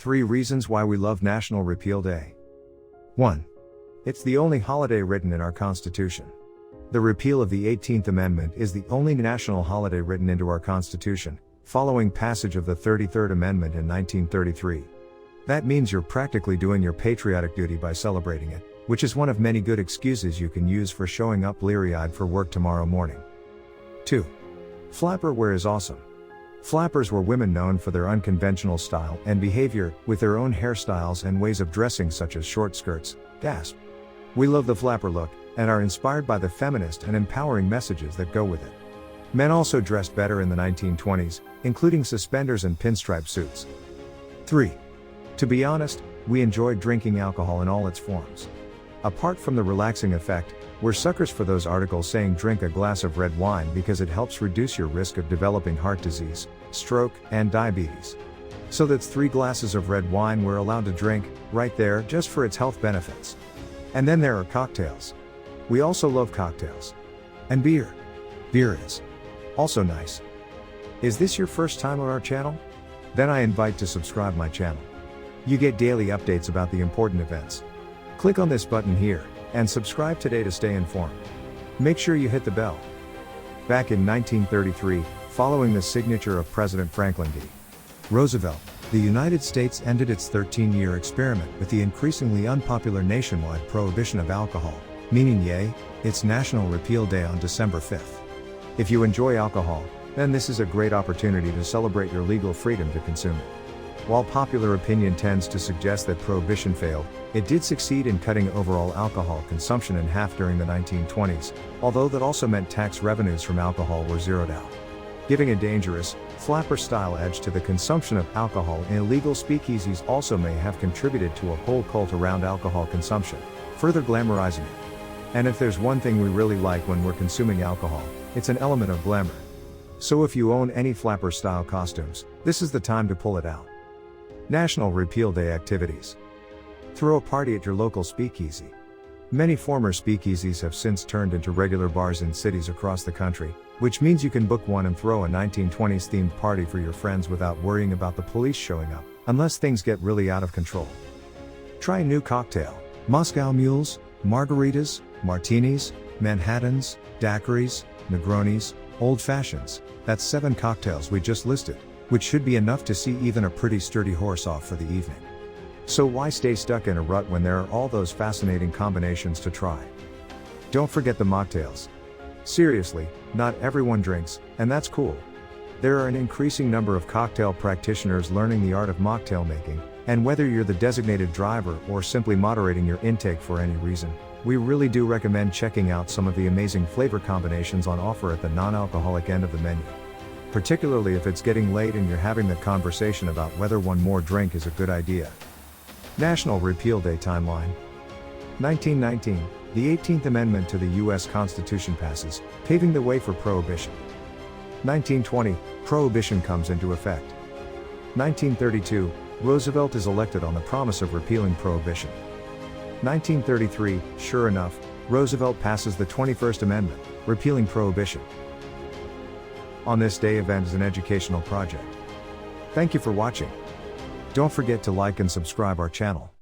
3 reasons why we love National Repeal Day. 1. It's the only holiday written in our Constitution. The repeal of the 18th Amendment is the only national holiday written into our Constitution, following passage of the 33rd Amendment in 1933. That means you're practically doing your patriotic duty by celebrating it, which is one of many good excuses you can use for showing up bleary-eyed for work tomorrow morning. 2. Flapper wear is awesome. Flappers were women known for their unconventional style and behavior, with their own hairstyles and ways of dressing such as short skirts. Gasp. We love the flapper look, and are inspired by the feminist and empowering messages that go with it. Men also dressed better in the 1920s, including suspenders and pinstripe suits. 3. To be honest, we enjoy drinking alcohol in all its forms. Apart from the relaxing effect, we're suckers for those articles saying drink a glass of red wine because it helps reduce your risk of developing heart disease, stroke, and diabetes. So that's 3 glasses of red wine we're allowed to drink, right there, just for its health benefits. And then there are cocktails. We also love cocktails. And beer. Beer is also nice. Is this your first time on our channel? Then I invite to subscribe my channel. You get daily updates about the important events. Click on this button here, and subscribe today to stay informed. Make sure you hit the bell. Back in 1933, following the signature of President Franklin D. Roosevelt, the United States ended its 13-year experiment with the increasingly unpopular nationwide prohibition of alcohol, meaning its National Repeal Day on December 5th. If you enjoy alcohol, then this is a great opportunity to celebrate your legal freedom to consume it. While popular opinion tends to suggest that prohibition failed, it did succeed in cutting overall alcohol consumption in half during the 1920s, although that also meant tax revenues from alcohol were zeroed out, giving a dangerous, flapper-style edge to the consumption of alcohol in illegal speakeasies. Also may have contributed to a whole cult around alcohol consumption, further glamorizing it. And if there's one thing we really like when we're consuming alcohol, it's an element of glamour. So if you own any flapper-style costumes, this is the time to pull it out. National Repeal Day activities. Throw a party at your local speakeasy. Many former speakeasies have since turned into regular bars in cities across the country, which means you can book one and throw a 1920s themed party for your friends without worrying about the police showing up, unless things get really out of control. Try a new cocktail. Moscow Mules, Margaritas, Martinis, Manhattans, Daiquiris, Negronis, Old Fashions. That's 7 cocktails we just listed, which should be enough to see even a pretty sturdy horse off for the evening. So why stay stuck in a rut when there are all those fascinating combinations to try? Don't forget the mocktails. Seriously, not everyone drinks, and that's cool. There are an increasing number of cocktail practitioners learning the art of mocktail making, and whether you're the designated driver or simply moderating your intake for any reason, we really do recommend checking out some of the amazing flavor combinations on offer at the non-alcoholic end of the menu. Particularly if it's getting late and you're having the conversation about whether one more drink is a good idea. National Repeal Day timeline. 1919, the 18th Amendment to the U.S. Constitution passes, paving the way for Prohibition. 1920, Prohibition comes into effect. 1932, Roosevelt is elected on the promise of repealing Prohibition. 1933, sure enough, Roosevelt passes the 21st Amendment, repealing Prohibition. On this day event is an educational project. Thank you for watching. Don't forget to like and subscribe our channel.